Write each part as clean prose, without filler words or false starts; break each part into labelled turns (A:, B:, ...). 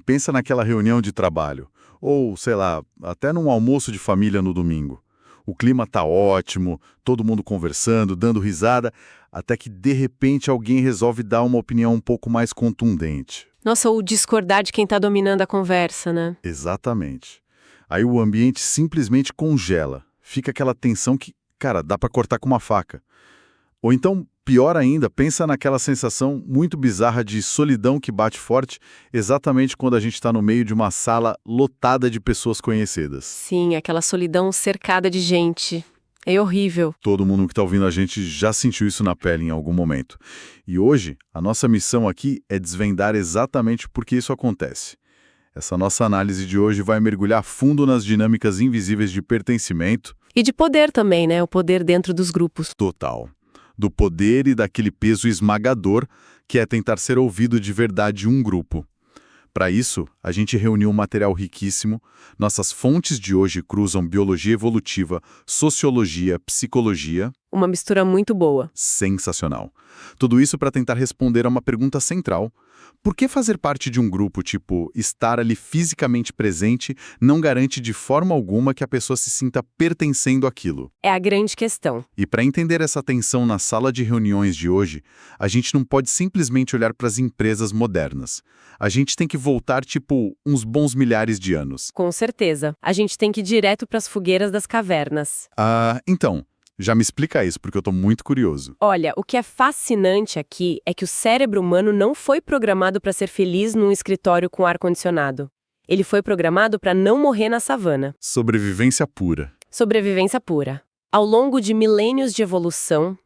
A: Pensa naquela reunião de trabalho, ou, sei lá, até num almoço de família no domingo. O clima tá ótimo, todo mundo conversando, dando risada, até que de repente alguém resolve dar uma opinião um pouco mais contundente.
B: Nossa, ou discordar de quem tá dominando a conversa, né?
A: Exatamente. Aí o ambiente simplesmente congela. Fica aquela tensão que, cara, dá pra cortar com uma faca. Ou então, pior ainda, pensa naquela sensação muito bizarra de solidão que bate forte exatamente quando a gente está no meio de uma sala lotada de pessoas conhecidas.
B: Sim, aquela solidão cercada de gente. É horrível.
A: Todo mundo que está ouvindo a gente já sentiu isso na pele em algum momento. E hoje, a nossa missão aqui é desvendar exatamente por que isso acontece. Essa nossa análise de hoje vai mergulhar fundo nas dinâmicas invisíveis de pertencimento
B: E de poder também, né? O poder dentro dos grupos.
A: total, do poder e daquele peso esmagador que é tentar ser ouvido de verdade um grupo. Para isso, a gente reuniu um material riquíssimo. Nossas fontes de hoje cruzam biologia evolutiva, sociologia, psicologia.
B: Uma mistura muito boa.
A: Sensacional. Tudo isso para tentar responder a uma pergunta central. Por que fazer parte de um grupo, tipo, estar ali fisicamente presente, não garante de forma alguma que a pessoa se sinta pertencendo àquilo?
B: É a grande questão.
A: E para entender essa tensão na sala de reuniões de hoje, a gente não pode simplesmente olhar para as empresas modernas. A gente tem que voltar, tipo, uns bons milhares de anos.
B: Com certeza. A gente tem que ir direto para as fogueiras das cavernas.
A: Então, já me explica isso, porque eu tô muito curioso.
B: Olha, o que é fascinante aqui é que o cérebro humano não foi programado para ser feliz num escritório com ar-condicionado. Ele foi programado para não morrer na savana.
A: Sobrevivência pura.
B: Sobrevivência pura. Ao longo de milênios de evolução,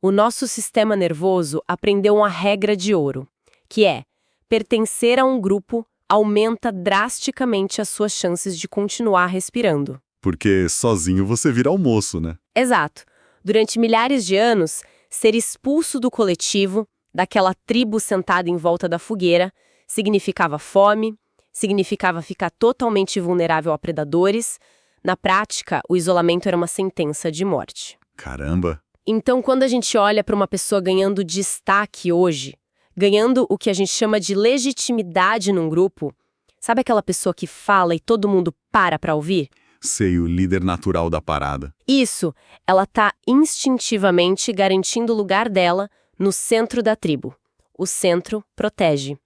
B: o nosso sistema nervoso aprendeu uma regra de ouro, que é: pertencer a um grupo aumenta drasticamente as suas chances de continuar respirando.
A: Porque sozinho você vira almoço, né?
B: Exato. Durante milhares de anos, ser expulso do coletivo, daquela tribo sentada em volta da fogueira, significava fome, significava ficar totalmente vulnerável a predadores. Na prática, o isolamento era uma sentença de morte.
A: Caramba.
B: Então, quando a gente olha para uma pessoa ganhando destaque hoje, ganhando o que a gente chama de legitimidade num grupo, sabe aquela pessoa que fala e todo mundo para ouvir?
A: Sei, o líder natural da parada.
B: Isso, ela está instintivamente garantindo o lugar dela no centro da tribo. O centro protege.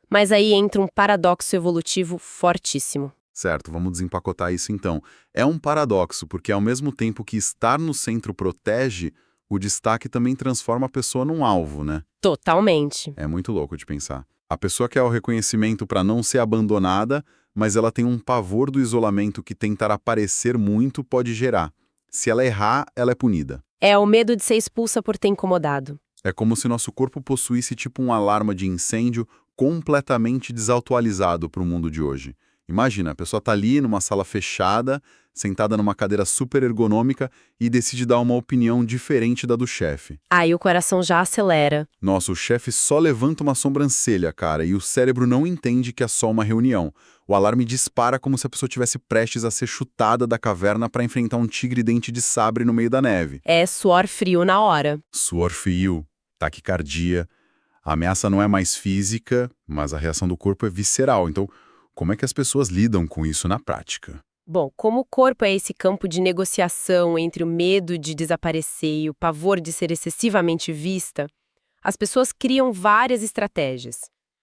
B: Mas aí entra um paradoxo evolutivo fortíssimo.
A: Certo, vamos desempacotar isso então. É um paradoxo, porque ao mesmo tempo que estar no centro protege, o destaque também transforma a pessoa num alvo, né?
B: Totalmente.
A: É muito louco de pensar. A pessoa quer o reconhecimento para não ser abandonada, mas ela tem um pavor do isolamento que tentar aparecer muito pode gerar. Se ela errar, ela é punida.
B: É o medo de ser expulsa por ter incomodado.
A: É como se nosso corpo possuísse tipo um alarme de incêndio completamente desatualizado para o mundo de hoje. Imagina, a pessoa tá ali numa sala fechada, sentada numa cadeira super ergonômica e decide dar uma opinião diferente da do chefe.
B: Aí o coração já acelera.
A: Nossa, o chefe só levanta uma sobrancelha, cara, e o cérebro não entende que é só uma reunião. O alarme dispara como se a pessoa estivesse prestes a ser chutada da caverna para enfrentar um tigre dente de sabre no meio da neve.
B: É suor frio na hora.
A: Suor frio, taquicardia. A ameaça não é mais física, mas a reação do corpo é visceral. Então, como é que as pessoas lidam com isso na prática?
B: Bom, como o corpo é esse campo de negociação entre o medo de desaparecer e o pavor de ser excessivamente vista, as pessoas criam várias estratégias.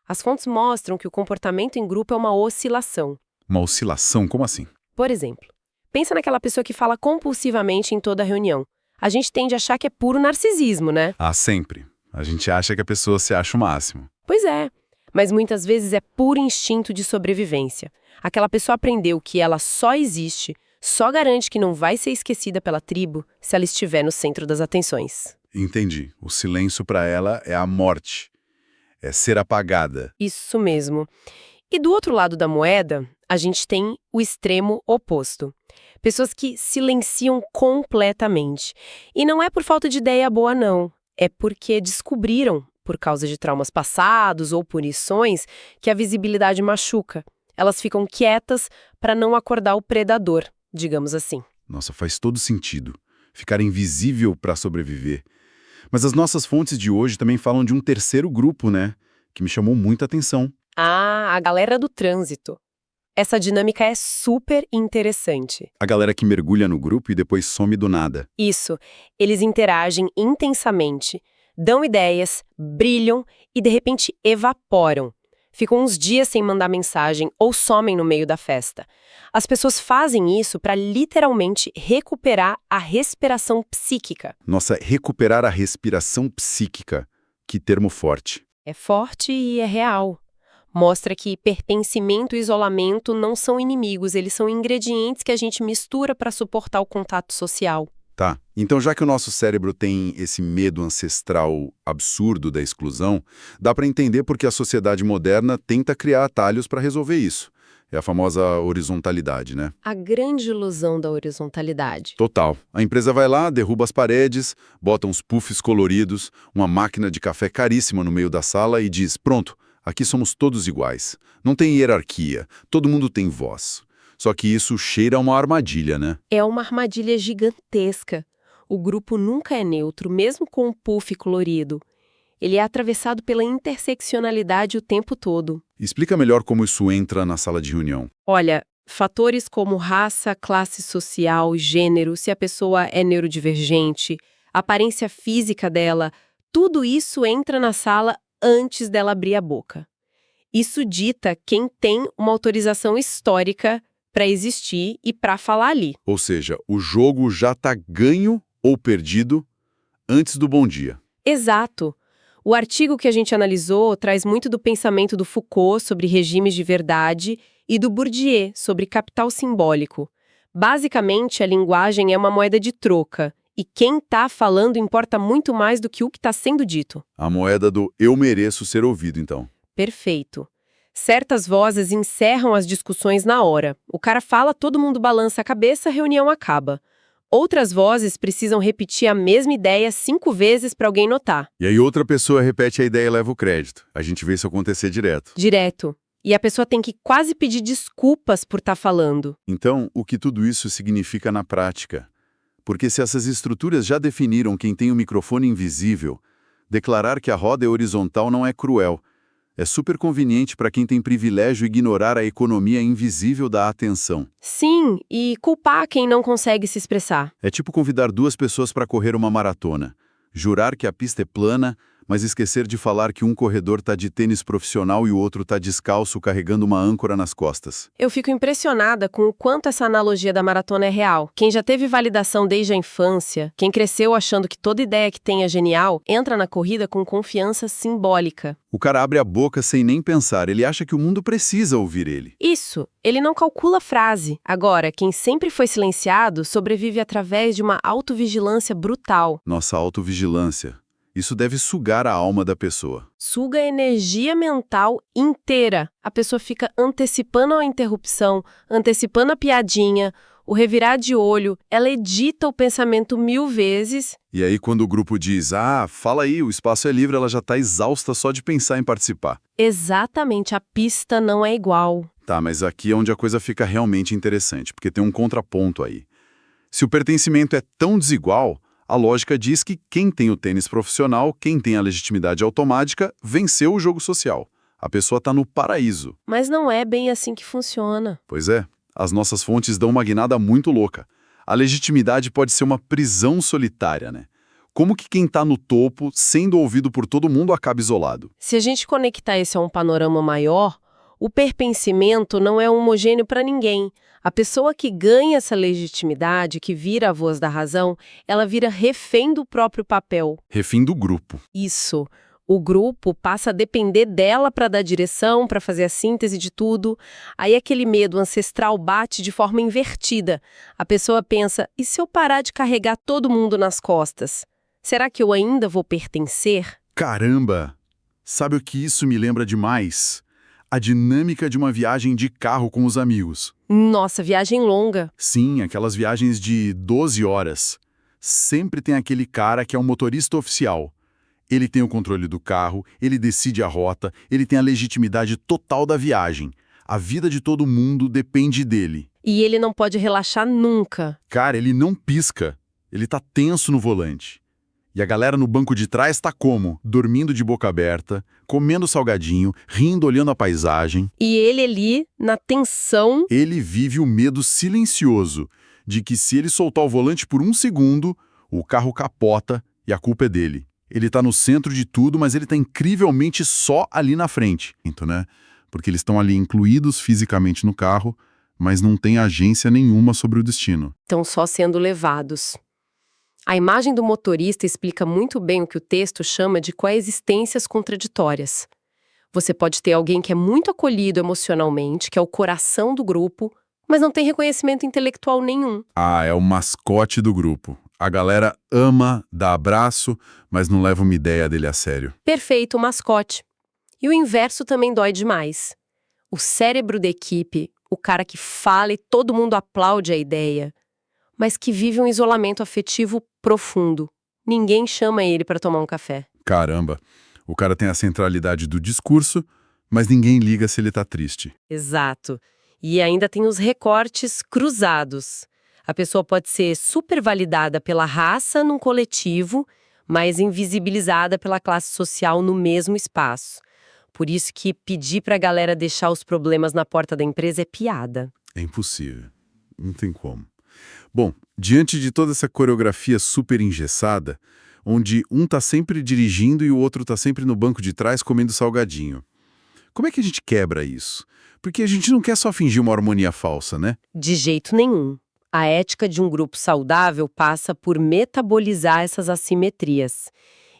B: As fontes mostram que o comportamento em grupo é uma oscilação.
A: Uma oscilação? Como assim?
B: Por exemplo, pensa naquela pessoa que fala compulsivamente em toda reunião. A gente tende a achar que é puro narcisismo, né?
A: Ah, sempre. A gente acha que a pessoa se acha o máximo.
B: Pois é, mas muitas vezes é puro instinto de sobrevivência. Aquela pessoa aprendeu que ela só existe, só garante que não vai ser esquecida pela tribo se ela estiver no centro das atenções.
A: Entendi. O silêncio para ela é a morte. É ser apagada.
B: Isso mesmo. E do outro lado da moeda, a gente tem o extremo oposto. Pessoas que silenciam completamente. E não é por falta de ideia boa, não. É porque descobriram, por causa de traumas passados ou punições, que a visibilidade machuca. Elas ficam quietas para não acordar o predador, digamos assim.
A: Nossa, faz todo sentido. Ficar invisível para sobreviver. Mas as nossas fontes de hoje também falam de um terceiro grupo, né? Que me chamou muita atenção.
B: Ah, a galera do trânsito. Essa dinâmica é super interessante.
C: A galera que mergulha no grupo e depois some do nada.
B: Isso, eles interagem intensamente, dão ideias, brilham e de repente evaporam. Ficam uns dias sem mandar mensagem ou somem no meio da festa. As pessoas fazem isso para literalmente recuperar a respiração psíquica.
C: Nossa, recuperar a respiração psíquica. Que termo forte.
B: É forte e é real. Mostra que pertencimento e isolamento não são inimigos, eles são ingredientes que a gente mistura para suportar o contato social.
C: Tá, então já que o nosso cérebro tem esse medo ancestral absurdo da exclusão, dá para entender por que a sociedade moderna tenta criar atalhos para resolver isso. É a famosa horizontalidade, né?
B: A grande ilusão da horizontalidade.
C: Total. A empresa vai lá, derruba as paredes, bota uns puffs coloridos, uma máquina de café caríssima no meio da sala e diz, pronto, aqui somos todos iguais. Não tem hierarquia, todo mundo tem voz. Só que isso cheira a uma armadilha, né?
B: É uma armadilha gigantesca. O grupo nunca é neutro, mesmo com um puff colorido. Ele é atravessado pela interseccionalidade o tempo todo.
C: Explica melhor como isso entra na sala de reunião.
B: Olha, fatores como raça, classe social, gênero, se a pessoa é neurodivergente, aparência física dela, tudo isso entra na sala antes dela abrir a boca. Isso dita quem tem uma autorização histórica para existir e para falar ali.
C: Ou seja, o jogo já está ganho ou perdido antes do bom dia.
B: Exato. O artigo que a gente analisou traz muito do pensamento do Foucault sobre regimes de verdade e do Bourdieu sobre capital simbólico. Basicamente, a linguagem é uma moeda de troca, e quem está falando importa muito mais do que o que está sendo dito.
C: A moeda do eu mereço ser ouvido, então.
B: Perfeito. Certas vozes encerram as discussões na hora. O cara fala, todo mundo balança a cabeça, a reunião acaba. Outras vozes precisam repetir a mesma ideia 5 vezes para alguém notar.
C: E aí outra pessoa repete a ideia e leva o crédito. A gente vê isso acontecer direto.
B: Direto. E a pessoa tem que quase pedir desculpas por estar falando.
C: Então, o que tudo isso significa na prática? Porque se essas estruturas já definiram quem tem o microfone invisível, declarar que a roda é horizontal não é cruel. É super conveniente para quem tem privilégio ignorar a economia invisível da atenção.
B: Sim, e culpar quem não consegue se expressar.
C: É tipo convidar 2 pessoas para correr uma maratona. Jurar que a pista é plana, mas esquecer de falar que um corredor está de tênis profissional e o outro está descalço carregando uma âncora nas costas.
B: Eu fico impressionada com o quanto essa analogia da maratona é real. Quem já teve validação desde a infância, quem cresceu achando que toda ideia que tem é genial, entra na corrida com confiança simbólica.
C: O cara abre a boca sem nem pensar, ele acha que o mundo precisa ouvir ele.
B: Isso, ele não calcula a frase. Agora, quem sempre foi silenciado sobrevive através de uma autovigilância brutal.
C: Nossa autovigilância. Isso deve sugar a alma da pessoa.
B: Suga a energia mental inteira. A pessoa fica antecipando a interrupção, antecipando a piadinha, o revirar de olho. Ela edita o pensamento 1000 vezes.
C: E aí quando o grupo diz, fala aí, o espaço é livre, ela já está exausta só de pensar em participar.
B: Exatamente, a pista não é igual.
C: Tá, mas aqui é onde a coisa fica realmente interessante, porque tem um contraponto aí. Se o pertencimento é tão desigual, a lógica diz que quem tem o tênis profissional, quem tem a legitimidade automática, venceu o jogo social. A pessoa está no paraíso.
B: Mas não é bem assim que funciona.
C: Pois é, as nossas fontes dão uma guinada muito louca. A legitimidade pode ser uma prisão solitária, né? Como que quem está no topo, sendo ouvido por todo mundo, acaba isolado?
B: Se a gente conectar isso a um panorama maior, o pertencimento não é homogêneo para ninguém. A pessoa que ganha essa legitimidade, que vira a voz da razão, ela vira refém do próprio papel.
C: Refém do grupo.
B: Isso. O grupo passa a depender dela para dar direção, para fazer a síntese de tudo. Aí aquele medo ancestral bate de forma invertida. A pessoa pensa, e se eu parar de carregar todo mundo nas costas? Será que eu ainda vou pertencer?
A: Caramba! Sabe o que isso me lembra demais? A dinâmica de uma viagem de carro com os amigos.
B: Nossa, viagem longa.
A: Sim, aquelas viagens de 12 horas. Sempre tem aquele cara que é um motorista oficial. Ele tem o controle do carro, ele decide a rota, ele tem a legitimidade total da viagem. A vida de todo mundo depende dele.
B: E ele não pode relaxar nunca.
A: Cara, ele não pisca. Ele tá tenso no volante. E a galera no banco de trás tá como? Dormindo de boca aberta, comendo salgadinho, rindo, olhando a paisagem.
B: E ele ali, na tensão.
A: Ele vive o medo silencioso de que se ele soltar o volante por um segundo, o carro capota e a culpa é dele. Ele tá no centro de tudo, mas ele tá incrivelmente só ali na frente, né? Porque eles estão ali incluídos fisicamente no carro, mas não tem agência nenhuma sobre o destino.
B: Estão só sendo levados. A imagem do motorista explica muito bem o que o texto chama de coexistências contraditórias. Você pode ter alguém que é muito acolhido emocionalmente, que é o coração do grupo, mas não tem reconhecimento intelectual nenhum.
A: Ah, é o mascote do grupo. A galera ama, dá abraço, mas não leva uma ideia dele a sério.
B: Perfeito, o mascote. E o inverso também dói demais. O cérebro da equipe, o cara que fala e todo mundo aplaude a ideia, mas que vive um isolamento afetivo profundo. Ninguém chama ele para tomar um café.
A: Caramba, o cara tem a centralidade do discurso, mas ninguém liga se ele tá triste.
B: Exato. E ainda tem os recortes cruzados. A pessoa pode ser super validada pela raça num coletivo, mas invisibilizada pela classe social no mesmo espaço. Por isso que pedir pra galera deixar os problemas na porta da empresa é piada.
A: É impossível. Não tem como. Bom, diante de toda essa coreografia super engessada, onde um tá sempre dirigindo e o outro tá sempre no banco de trás comendo salgadinho, como é que a gente quebra isso? Porque a gente não quer só fingir uma harmonia falsa, né?
B: De jeito nenhum. A ética de um grupo saudável passa por metabolizar essas assimetrias.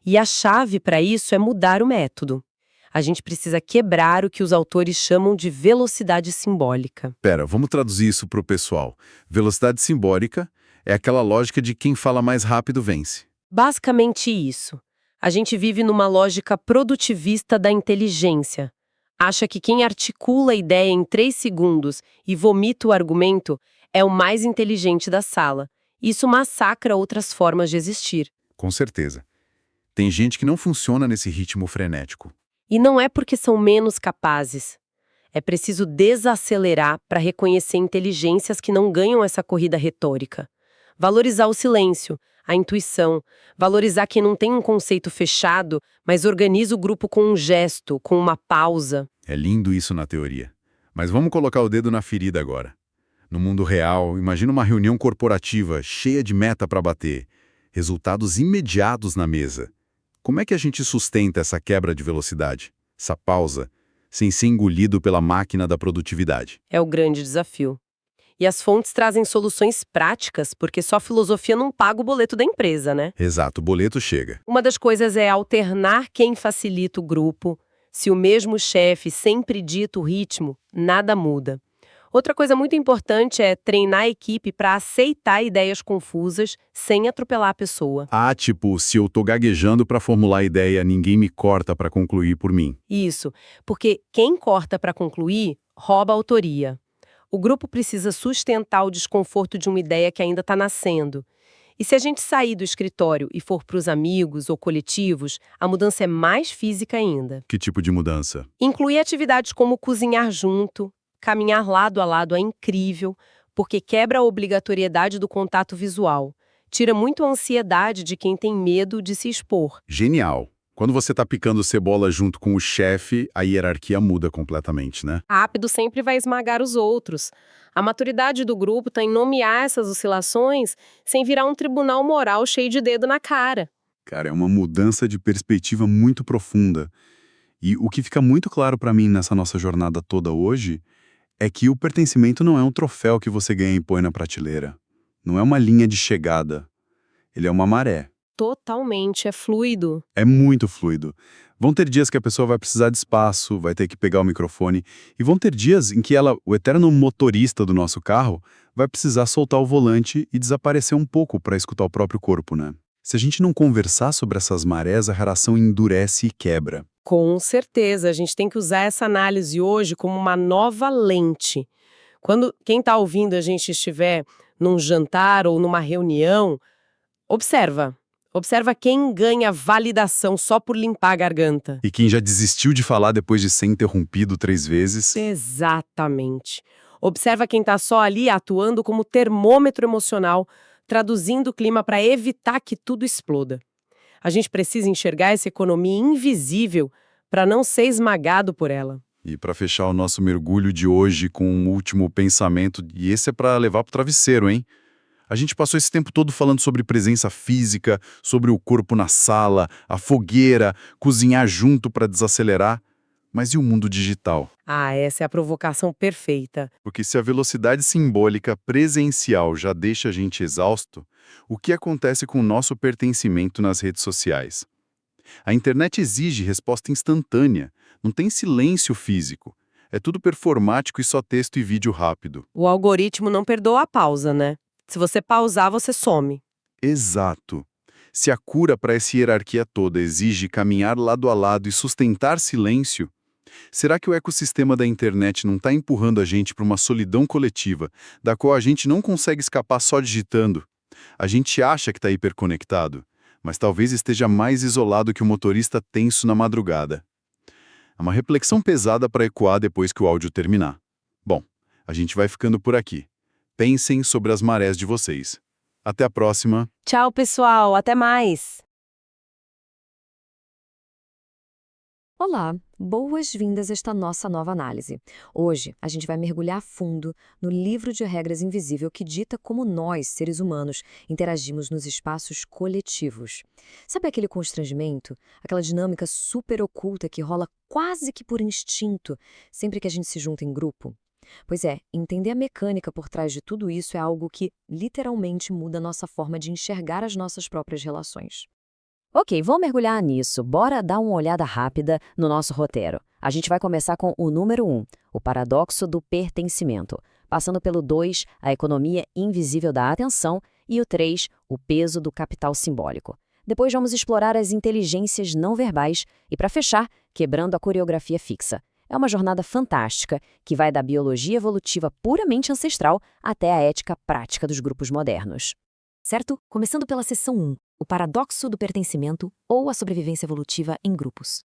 B: E a chave para isso é mudar o método. A gente precisa quebrar o que os autores chamam de velocidade simbólica.
A: Pera, vamos traduzir isso pro pessoal. Velocidade simbólica é aquela lógica de quem fala mais rápido vence.
B: Basicamente isso. A gente vive numa lógica produtivista da inteligência. Acha que quem articula a ideia em 3 segundos e vomita o argumento é o mais inteligente da sala. Isso massacra outras formas de existir.
A: Com certeza. Tem gente que não funciona nesse ritmo frenético.
B: E não é porque são menos capazes. É preciso desacelerar para reconhecer inteligências que não ganham essa corrida retórica. Valorizar o silêncio, a intuição, valorizar quem não tem um conceito fechado, mas organiza o grupo com um gesto, com uma pausa.
A: É lindo isso na teoria. Mas vamos colocar o dedo na ferida agora. No mundo real, imagina uma reunião corporativa cheia de meta para bater, resultados imediatos na mesa. Como é que a gente sustenta essa quebra de velocidade, essa pausa, sem ser engolido pela máquina da produtividade?
B: É o grande desafio. E as fontes trazem soluções práticas, porque só filosofia não paga o boleto da empresa, né?
A: Exato, o boleto chega.
B: Uma das coisas é alternar quem facilita o grupo. Se o mesmo chefe sempre dita o ritmo, nada muda. Outra coisa muito importante é treinar a equipe para aceitar ideias confusas sem atropelar a pessoa.
A: Ah, tipo, se eu tô gaguejando para formular a ideia, ninguém me corta para concluir por mim.
B: Isso, porque quem corta para concluir, rouba a autoria. O grupo precisa sustentar o desconforto de uma ideia que ainda está nascendo. E se a gente sair do escritório e for para os amigos ou coletivos, a mudança é mais física ainda.
A: Que tipo de mudança?
B: Incluir atividades como cozinhar junto, caminhar lado a lado é incrível, porque quebra a obrigatoriedade do contato visual. Tira muito a ansiedade de quem tem medo de se expor.
A: Genial. Quando você tá picando cebola junto com o chefe, a hierarquia muda completamente, né?
B: Rápido sempre vai esmagar os outros. A maturidade do grupo está em nomear essas oscilações sem virar um tribunal moral cheio de dedo na cara.
C: Cara, é uma mudança de perspectiva muito profunda. E o que fica muito claro para mim nessa nossa jornada toda hoje é que o pertencimento não é um troféu que você ganha e põe na prateleira. Não é uma linha de chegada. Ele é uma maré.
B: Totalmente, é fluido.
C: É muito fluido. Vão ter dias que a pessoa vai precisar de espaço, vai ter que pegar o microfone, e vão ter dias em que ela, o eterno motorista do nosso carro, vai precisar soltar o volante e desaparecer um pouco para escutar o próprio corpo, né? Se a gente não conversar sobre essas marés, a relação endurece e quebra.
B: Com certeza, a gente tem que usar essa análise hoje como uma nova lente. Quando quem está ouvindo a gente estiver num jantar ou numa reunião, observa quem ganha validação só por limpar a garganta.
C: E quem já desistiu de falar depois de ser interrompido 3 vezes.
B: Exatamente. Observa quem está só ali atuando como termômetro emocional, traduzindo o clima para evitar que tudo exploda. A gente precisa enxergar essa economia invisível para não ser esmagado por ela.
C: E para fechar o nosso mergulho de hoje com um último pensamento, e esse é para levar pro travesseiro, hein? A gente passou esse tempo todo falando sobre presença física, sobre o corpo na sala, a fogueira, cozinhar junto para desacelerar. Mas e o mundo digital?
B: Ah, essa é a provocação perfeita.
C: Porque se a velocidade simbólica presencial já deixa a gente exausto, o que acontece com o nosso pertencimento nas redes sociais? A internet exige resposta instantânea, não tem silêncio físico. É tudo performático e só texto e vídeo rápido.
B: O algoritmo não perdoa a pausa, né? Se você pausar, você some.
C: Exato. Se a cura para essa hierarquia toda exige caminhar lado a lado e sustentar silêncio, será que o ecossistema da internet não está empurrando a gente para uma solidão coletiva, da qual a gente não consegue escapar só digitando? A gente acha que está hiperconectado, mas talvez esteja mais isolado que o motorista tenso na madrugada. É uma reflexão pesada para ecoar depois que o áudio terminar. Bom, a gente vai ficando por aqui. Pensem sobre as marés de vocês. Até a próxima.
B: Tchau, pessoal. Até mais.
D: Olá, boas-vindas a esta nossa nova análise. Hoje, a gente vai mergulhar a fundo no livro de regras invisível que dita como nós, seres humanos, interagimos nos espaços coletivos. Sabe aquele constrangimento, aquela dinâmica super oculta que rola quase que por instinto sempre que a gente se junta em grupo? Pois é, entender a mecânica por trás de tudo isso é algo que literalmente muda a nossa forma de enxergar as nossas próprias relações.
E: Ok, vamos mergulhar nisso. Bora dar uma olhada rápida no nosso roteiro. A gente vai começar com o número 1, o paradoxo do pertencimento. Passando pelo 2, a economia invisível da atenção. E o 3, o peso do capital simbólico. Depois vamos explorar as inteligências não verbais. E para fechar, quebrando a coreografia fixa. É uma jornada fantástica que vai da biologia evolutiva puramente ancestral até a ética prática dos grupos modernos. Certo? Começando pela seção 1, o paradoxo do pertencimento ou a sobrevivência evolutiva em grupos.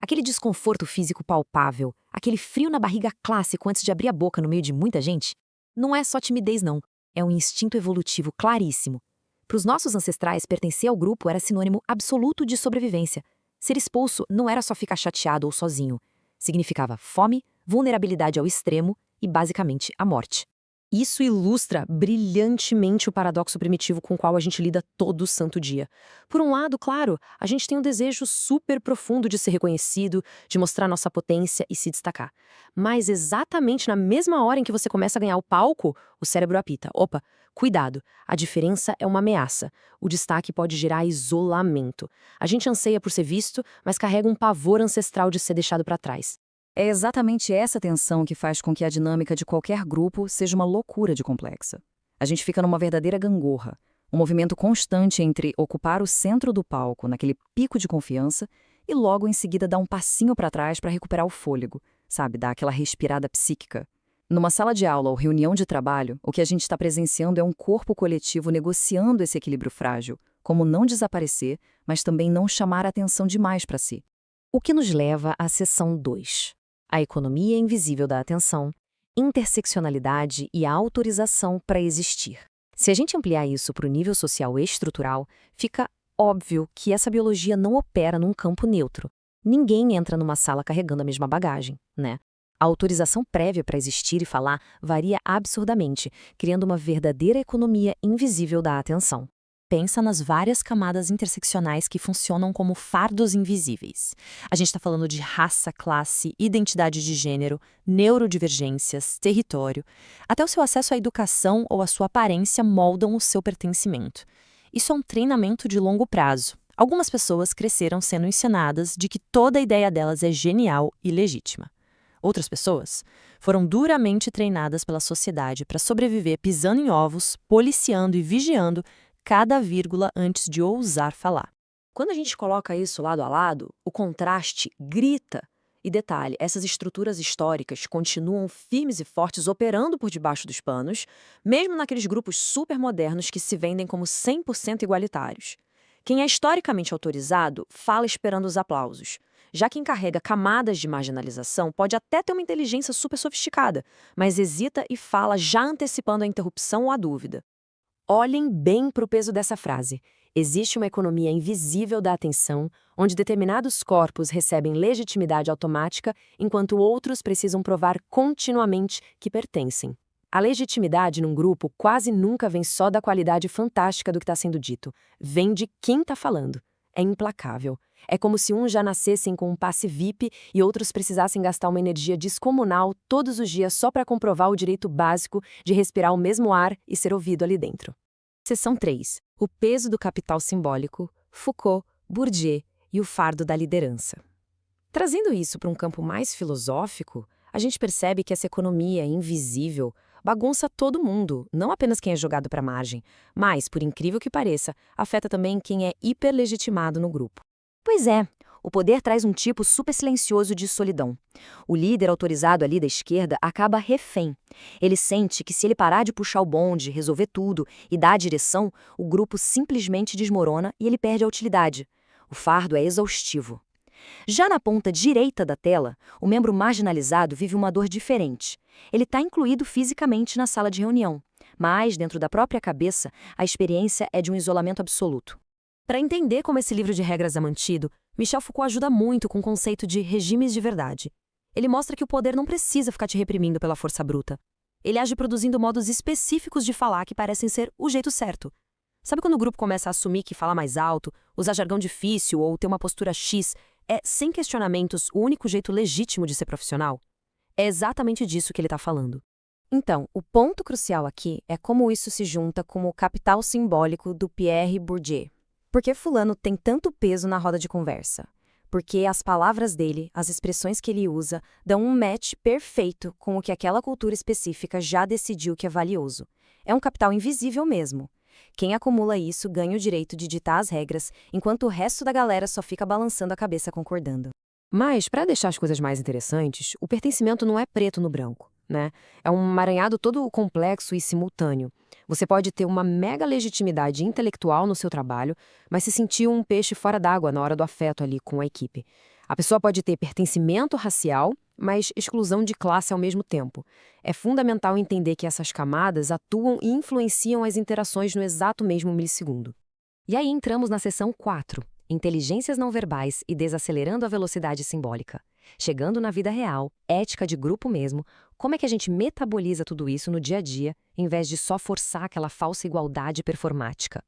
E: Aquele desconforto físico palpável, aquele frio na barriga clássico antes de abrir a boca no meio de muita gente, não é só timidez não, é um instinto evolutivo claríssimo. Para os nossos ancestrais, pertencer ao grupo era sinônimo absoluto de sobrevivência. Ser expulso não era só ficar chateado ou sozinho. Significava fome, vulnerabilidade ao extremo e, basicamente, a morte. Isso ilustra brilhantemente o paradoxo primitivo com o qual a gente lida todo santo dia. Por um lado, claro, a gente tem um desejo super profundo de ser reconhecido, de mostrar nossa potência e se destacar. Mas exatamente na mesma hora em que você começa a ganhar o palco, o cérebro apita. Opa, cuidado, a diferença é uma ameaça. O destaque pode gerar isolamento. A gente anseia por ser visto, mas carrega um pavor ancestral de ser deixado para trás.
D: É exatamente essa tensão que faz com que a dinâmica de qualquer grupo seja uma loucura de complexa. A gente fica numa verdadeira gangorra, um movimento constante entre ocupar o centro do palco, naquele pico de confiança, e logo em seguida dar um passinho para trás para recuperar o fôlego, sabe, dar aquela respirada psíquica. Numa sala de aula ou reunião de trabalho, o que a gente está presenciando é um corpo coletivo negociando esse equilíbrio frágil, como não desaparecer, mas também não chamar a atenção demais para si.
E: O que nos leva à seção 2. A economia invisível da atenção, interseccionalidade e a autorização para existir. Se a gente ampliar isso para o nível social estrutural, fica óbvio que essa biologia não opera num campo neutro. Ninguém entra numa sala carregando a mesma bagagem, né? A autorização prévia para existir e falar varia absurdamente, criando uma verdadeira economia invisível da atenção. Pensa nas várias camadas interseccionais que funcionam como fardos invisíveis. A gente está falando de raça, classe, identidade de gênero, neurodivergências, território. Até o seu acesso à educação ou a sua aparência moldam o seu pertencimento. Isso é um treinamento de longo prazo. Algumas pessoas cresceram sendo ensinadas de que toda a ideia delas é genial e legítima. Outras pessoas foram duramente treinadas pela sociedade para sobreviver pisando em ovos, policiando e vigiando cada vírgula antes de ousar falar. Quando a gente coloca isso lado a lado, o contraste grita. E detalhe, essas estruturas históricas continuam firmes e fortes operando por debaixo dos panos, mesmo naqueles grupos supermodernos que se vendem como 100% igualitários. Quem é historicamente autorizado fala esperando os aplausos. Já quem carrega camadas de marginalização pode até ter uma inteligência super sofisticada, mas hesita e fala já antecipando a interrupção ou a dúvida. Olhem bem para o peso dessa frase. Existe uma economia invisível da atenção, onde determinados corpos recebem legitimidade automática, enquanto outros precisam provar continuamente que pertencem. A legitimidade num grupo quase nunca vem só da qualidade fantástica do que está sendo dito, vem de quem está falando. É implacável. É como se uns já nascessem com um passe VIP e outros precisassem gastar uma energia descomunal todos os dias só para comprovar o direito básico de respirar o mesmo ar e ser ouvido ali dentro. Seção 3. O peso do capital simbólico, Foucault, Bourdieu e o fardo da liderança. Trazendo isso para um campo mais filosófico, a gente percebe que essa economia invisível bagunça todo mundo, não apenas quem é jogado para a margem, mas, por incrível que pareça, afeta também quem é hiperlegitimado no grupo. Pois é, o poder traz um tipo super silencioso de solidão. O líder autorizado ali da esquerda acaba refém. Ele sente que se ele parar de puxar o bonde, resolver tudo e dar a direção, o grupo simplesmente desmorona e ele perde a utilidade. O fardo é exaustivo. Já na ponta direita da tela, o membro marginalizado vive uma dor diferente. Ele está incluído fisicamente na sala de reunião, mas, dentro da própria cabeça, a experiência é de um isolamento absoluto. Para entender como esse livro de regras é mantido, Michel Foucault ajuda muito com o conceito de regimes de verdade. Ele mostra que o poder não precisa ficar te reprimindo pela força bruta. Ele age produzindo modos específicos de falar que parecem ser o jeito certo. Sabe quando o grupo começa a assumir que fala mais alto, usar jargão difícil ou ter uma postura X é, sem questionamentos, o único jeito legítimo de ser profissional? É exatamente disso que ele está falando. Então, o ponto crucial aqui é como isso se junta com o capital simbólico do Pierre Bourdieu. Por que fulano tem tanto peso na roda de conversa? Porque as palavras dele, as expressões que ele usa, dão um match perfeito com o que aquela cultura específica já decidiu que é valioso. É um capital invisível mesmo. Quem acumula isso ganha o direito de ditar as regras, enquanto o resto da galera só fica balançando a cabeça concordando. Mas, para deixar as coisas mais interessantes, o pertencimento não é preto no branco, né? É um emaranhado todo complexo e simultâneo. Você pode ter uma mega legitimidade intelectual no seu trabalho, mas se sentir um peixe fora d'água na hora do afeto ali com a equipe. A pessoa pode ter pertencimento racial, mas exclusão de classe ao mesmo tempo. É fundamental entender que essas camadas atuam e influenciam as interações no exato mesmo milissegundo. E aí entramos na seção 4, inteligências não verbais e desacelerando a velocidade simbólica. Chegando na vida real, ética de grupo mesmo, como é que a gente metaboliza tudo isso no dia a dia, em vez de só forçar aquela falsa igualdade performática?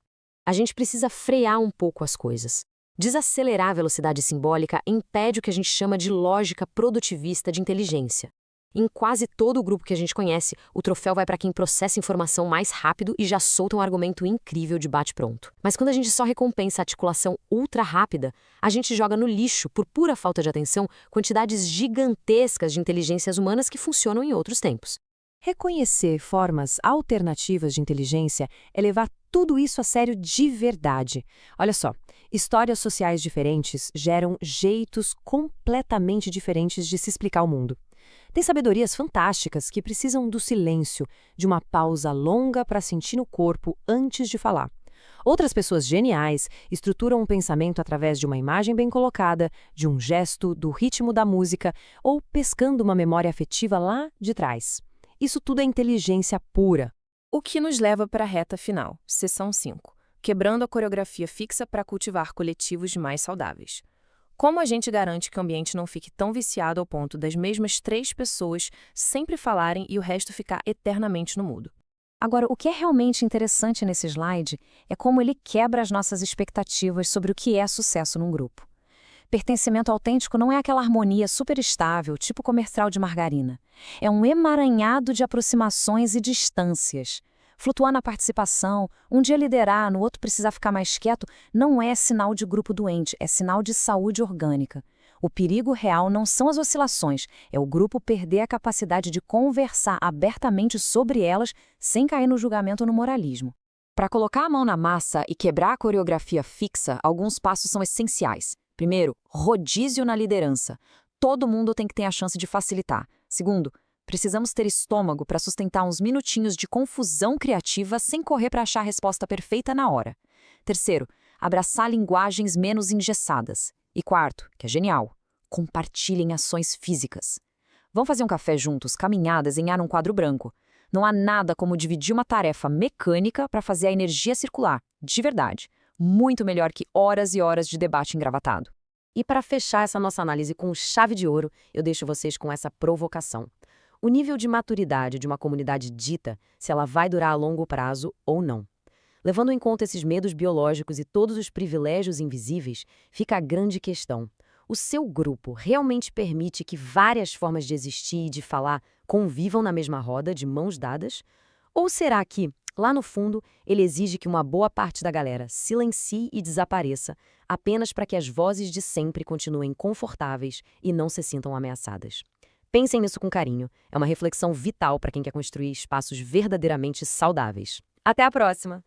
E: A gente precisa frear um pouco as coisas. Desacelerar a velocidade simbólica impede o que a gente chama de lógica produtivista de inteligência. Em quase todo o grupo que a gente conhece, o troféu vai para quem processa informação mais rápido e já solta um argumento incrível de bate-pronto. Mas quando a gente só recompensa a articulação ultra rápida, a gente joga no lixo, por pura falta de atenção, quantidades gigantescas de inteligências humanas que funcionam em outros tempos. Reconhecer formas alternativas de inteligência é levar tudo isso a sério de verdade. Olha só, histórias sociais diferentes geram jeitos completamente diferentes de se explicar o mundo. Tem sabedorias fantásticas que precisam do silêncio, de uma pausa longa para sentir no corpo antes de falar. Outras pessoas geniais estruturam um pensamento através de uma imagem bem colocada, de um gesto, do ritmo da música ou pescando uma memória afetiva lá de trás. Isso tudo é inteligência pura. O que nos leva para a reta final, seção 5, quebrando a coreografia fixa para cultivar coletivos mais saudáveis. Como a gente garante que o ambiente não fique tão viciado ao ponto das mesmas 3 pessoas sempre falarem e o resto ficar eternamente no mudo? Agora, o que é realmente interessante nesse slide é como ele quebra as nossas expectativas sobre o que é sucesso num grupo. Pertencimento autêntico não é aquela harmonia super estável, tipo comercial de margarina. É um emaranhado de aproximações e distâncias. Flutuar na participação, um dia liderar, no outro precisar ficar mais quieto, não é sinal de grupo doente, é sinal de saúde orgânica. O perigo real não são as oscilações, é o grupo perder a capacidade de conversar abertamente sobre elas sem cair no julgamento ou no moralismo. Para colocar a mão na massa e quebrar a coreografia fixa, alguns passos são essenciais. Primeiro, rodízio na liderança. Todo mundo tem que ter a chance de facilitar. Segundo, precisamos ter estômago para sustentar uns minutinhos de confusão criativa sem correr para achar a resposta perfeita na hora. Terceiro, abraçar linguagens menos engessadas. E quarto, que é genial, compartilhem ações físicas. Vão fazer um café juntos, caminhar, desenhar um quadro branco. Não há nada como dividir uma tarefa mecânica para fazer a energia circular, de verdade. Muito melhor que horas e horas de debate engravatado. E para fechar essa nossa análise com chave de ouro, eu deixo vocês com essa provocação. O nível de maturidade de uma comunidade dita se ela vai durar a longo prazo ou não. Levando em conta esses medos biológicos e todos os privilégios invisíveis, fica a grande questão. O seu grupo realmente permite que várias formas de existir e de falar convivam na mesma roda, de mãos dadas? Ou será que, lá no fundo, ele exige que uma boa parte da galera silencie e desapareça, apenas para que as vozes de sempre continuem confortáveis e não se sintam ameaçadas? Pensem nisso com carinho. É uma reflexão vital para quem quer construir espaços verdadeiramente saudáveis. Até a próxima!